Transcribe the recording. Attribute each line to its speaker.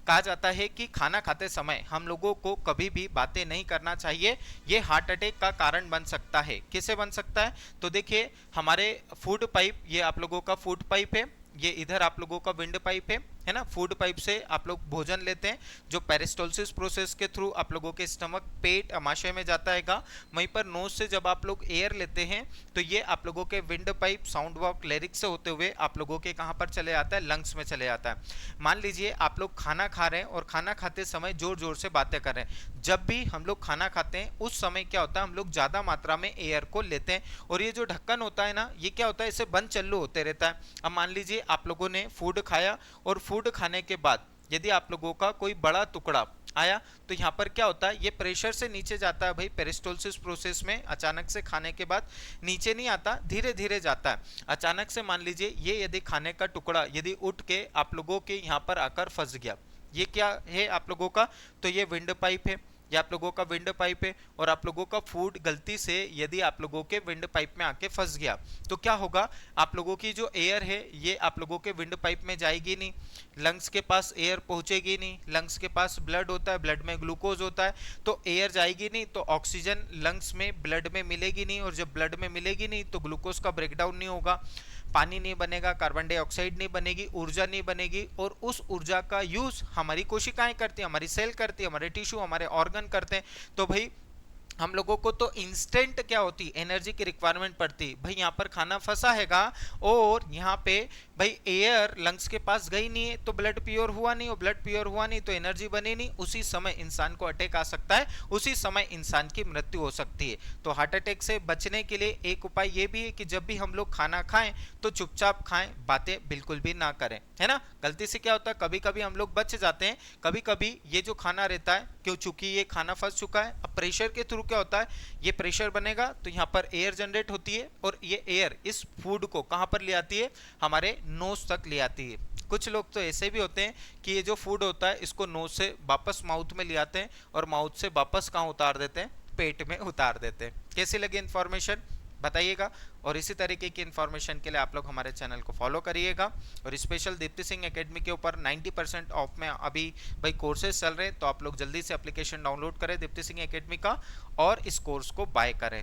Speaker 1: कहा जाता है कि खाना खाते समय हम लोगों को कभी भी बातें नहीं करना चाहिए, ये हार्ट अटैक का कारण बन सकता है। कैसे बन सकता है? तो देखिए, हमारे फूड पाइप, ये आप लोगों का फूड पाइप है, ये इधर आप लोगों का विंड पाइप है ना। फूड पाइप से आप लोग भोजन लेते हैं, जो पेरिस्टोलिसिस प्रोसेस के थ्रू आप लोगों के स्टमक, पेट, अमाशय में जाता हैगा। वहीं पर नोज से जब आप लोग एयर लेते हैं तो ये आप लोगों के विंड पाइप, साउंड वॉक, लेरिक्स से होते हुए आप लोगों के कहां पर चले जाता है? लंग्स में चले जाता है। मान लीजिए आप लोग खाना खा रहे हैं और खाना खाते समय जोर जोर से बातें कर रहे हैं। जब भी हम लोग खाना खाते हैं उस समय क्या होता है, हम लोग ज्यादा मात्रा में एयर को लेते हैं और ये जो ढक्कन होता है ना, ये क्या होता है, इसे बंद चालू होते रहता है। अब मान लीजिए आप लोगों ने फूड खाया और फूड खाने के बाद यदि आप लोगों का कोई बड़ा टुकड़ा आया तो यहाँ पर क्या होता है, ये प्रेशर से नीचे जाता है भाई। पेरिस्टोलिसिस प्रोसेस में अचानक से खाने के बाद नीचे नहीं आता, धीरे धीरे जाता है। अचानक से मान लीजिए ये यदि खाने का टुकड़ा यदि उठ के आप लोगों के यहाँ पर आकर फंस गया, ये क्या है आप लोगों का? तो ये विंड पाइप है, ये आप लोगों का विंड पाइप है। और आप लोगों का फूड गलती से यदि आप लोगों के विंड पाइप में आके फंस गया तो क्या होगा, आप लोगों की जो एयर है ये आप लोगों के विंड पाइप में जाएगी नहीं, लंग्स के पास एयर पहुंचेगी नहीं। लंग्स के पास ब्लड होता है, ब्लड में ग्लूकोज होता है, तो एयर जाएगी नहीं, तो ऑक्सीजन लंग्स में, ब्लड में मिलेगी नहीं। और जब ब्लड में मिलेगी नहीं तो ग्लूकोज का ब्रेकडाउन नहीं होगा, पानी नहीं बनेगा, कार्बन डाइऑक्साइड नहीं बनेगी, ऊर्जा नहीं बनेगी। और उस ऊर्जा का यूज हमारी कोशिकाएं करती हैं, हमारी सेल करती है, हमारे टिश्यू, हमारे ऑर्गन करते हैं। तो भाई हम लोगों को तो इंस्टेंट क्या होती, एनर्जी की रिक्वायरमेंट पड़ती। भाई यहाँ पर खाना फंसा हैगा और यहाँ पे भाई एयर लंग्स के पास गई नहीं है तो ब्लड प्योर हुआ नहीं, और ब्लड प्योर हुआ नहीं तो एनर्जी बनी नहीं। उसी समय इंसान को अटैक आ सकता है, उसी समय इंसान की मृत्यु हो सकती है। तो हार्ट अटैक से बचने के लिए एक उपाय ये भी है कि जब भी हम लोग खाना खाएं तो चुपचाप खाएं, बातें बिल्कुल भी ना करें, है ना। गलती से क्या होता है, कभी कभी हम लोग बच जाते हैं, कभी कभी ये जो खाना रहता है, क्यों, चूंकि ये खाना फंस चुका है, अब प्रेशर के थ्रू क्या होता है, ये प्रेशर बनेगा तो यहाँ पर एयर जनरेट होती है और ये एयर इस फूड को कहां पर ले आती है, हमारे नोज तक ले आती है। कुछ लोग तो ऐसे भी होते हैं कि ये जो फूड होता है इसको नोज से वापस माउथ में ले आते हैं और माउथ से वापस कहां उतार देते हैं, पेट में उतार देते हैं। कैसी लगी इन्फॉर्मेशन बताइएगा। और इसी तरीके की इन्फॉर्मेशन के लिए आप लोग हमारे चैनल को फॉलो करिएगा। और स्पेशल दीप्ति सिंह एकेडमी के ऊपर 90% ऑफ में अभी भाई कोर्सेज चल रहे हैं, तो आप लोग जल्दी से एप्लीकेशन डाउनलोड करें दीप्ति सिंह एकेडमी का और इस कोर्स को बाय करें।